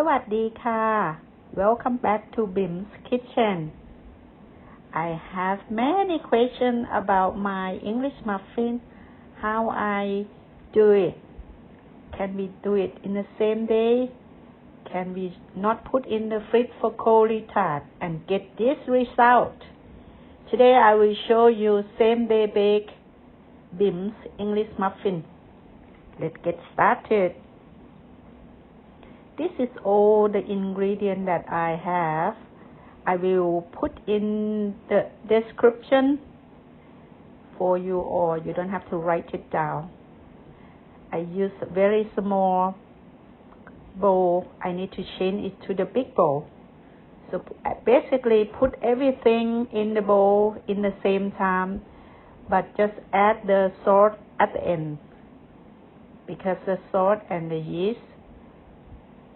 สวัสดีค่ะ Welcome back to Bim's Kitchen. I have many questions about my English muffin, how I do it. Can we do it in the same day? Can we not put in the fridge for cold retard and get this result? Today I will show you same day bake Bim's English muffin. Let's get started. This is all the ingredients that I have. I will put in the description for you, or you don't have to write it down. I use a very small bowl. I need to change it to the big bowl. So I basically put everything in the bowl in the same time, but just add the salt at the end, because the salt and the yeast,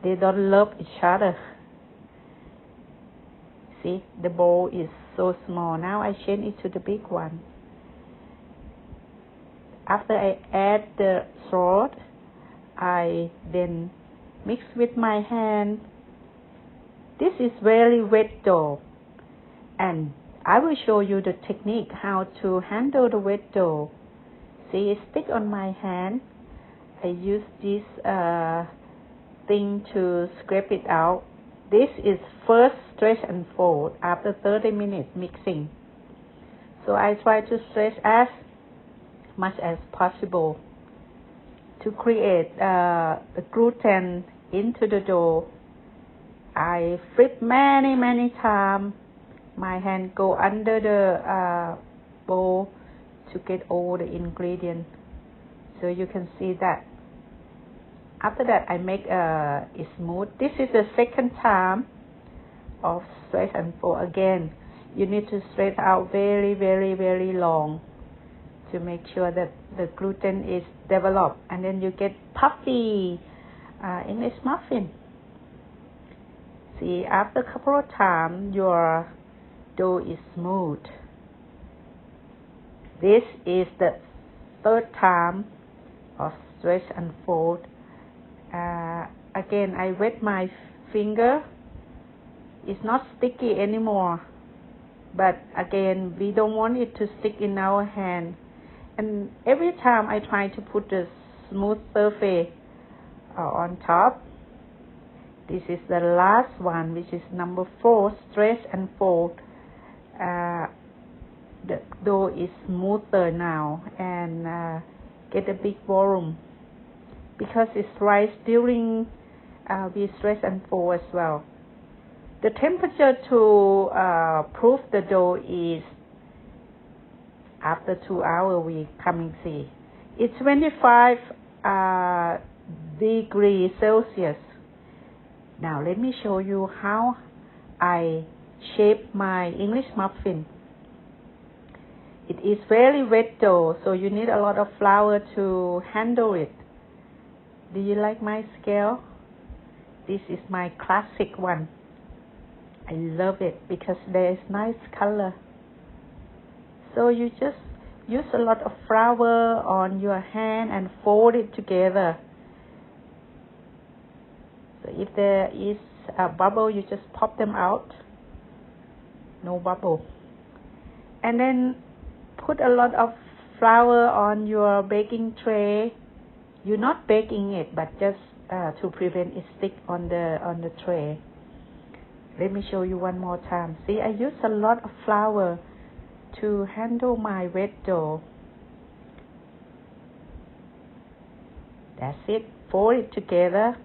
they don't love each other. See, the bowl is so small. Now I change it to the big one. After I add the salt, I then mix with my hand. This is very wet dough, and I will show you the technique how to handle the wet dough. See, it stick on my hand. I use this thing to scrape it out. This is first stretch and fold after 30 minutes mixing. So I try to stretch as much as possible to create the gluten into the dough. I flip many times. My hand go under the bowl to get all the ingredients. So you can see that. After that, I make it smooth. This is the second time of stretch and fold. Again, you need to stretch out very long to make sure that the gluten is developed, and then you get puffy English muffin. See, after a couple of times, your dough is smooth. This is the third time of stretch and fold. Again, I wet my finger. It's not sticky anymore, but again, we don't want it to stick in our hand. And every time I try to put the smooth surface on top. This is the last one, which is number 4, stretch and fold. The dough is smoother now and get a big volume, because it's rise during we stretch and fold as well. The temperature to proof the dough is after 2 hours we coming see. It's 25 degrees Celsius. Now let me show you how I shape my English muffin. It is very wet dough, so you need a lot of flour to handle it. Do you like my scale? This is my classic one. I love it because there is nice color. So you just use a lot of flour on your hand and fold it together. So if there is a bubble, you just pop them out. No bubble. And then put a lot of flour on your baking tray. You're not baking it, but just to prevent it stick on the tray. Let me show you one more time. See, I use a lot of flour to handle my wet dough. That's it. Fold it together.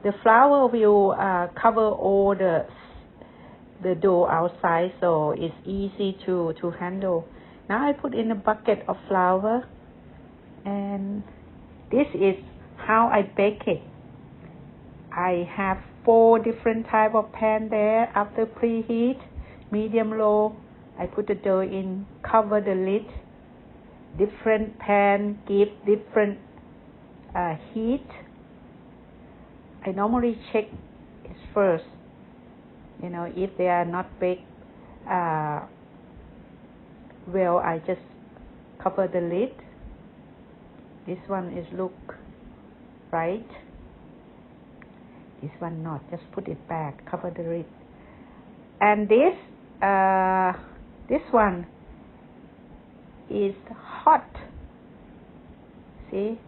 The flour will cover all the dough outside, so it's easy to handle. Now I put in a bucket of flour, and this is how I bake it. I have 4 different type of pan there. After preheat, medium low, I put the dough in, cover the lid. Different pan give different heat. I normally check it first. You know, if they are not baked well, I just cover the lid. This one is look right. this one not. Just put it back, cover the lid. And this one is hot. See?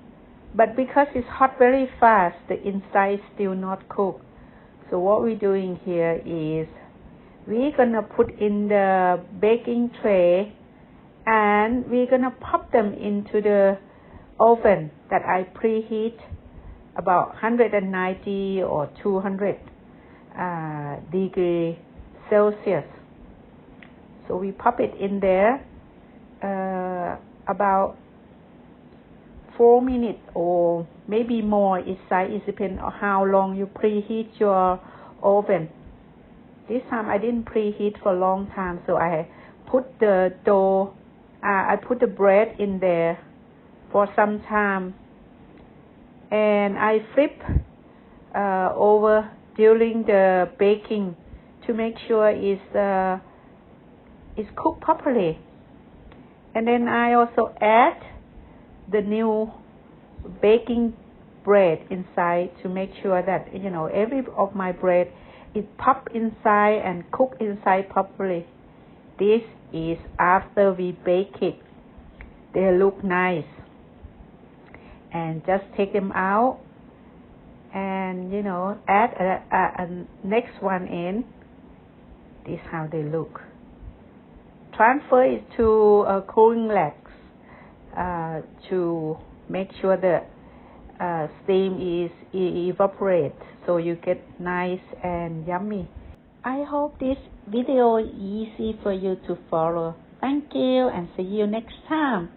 But because it's hot very fast, the inside is still not cooked. So what we're doing here is we're gonna put in the baking tray and we're gonna pop them into the oven that I preheat about 190 or 200 degree Celsius. So we pop it in there about 4 minutes or maybe more. It depends on how long you preheat your oven. This time I didn't preheat for a long time, so I put the dough, I put the bread in there for some time, and I flip over during the baking to make sure it's cooked properly. And then I also add the new baking bread inside to make sure that every of my bread is popped inside and cooked inside properly. This is after we bake it. They look nice, and just take them out and add a next one in. This is how they look. Transfer it to a cooling rack to make sure the steam is evaporate, so you get nice and yummy. I hope this video is easy for you to follow. Thank you and see you next time.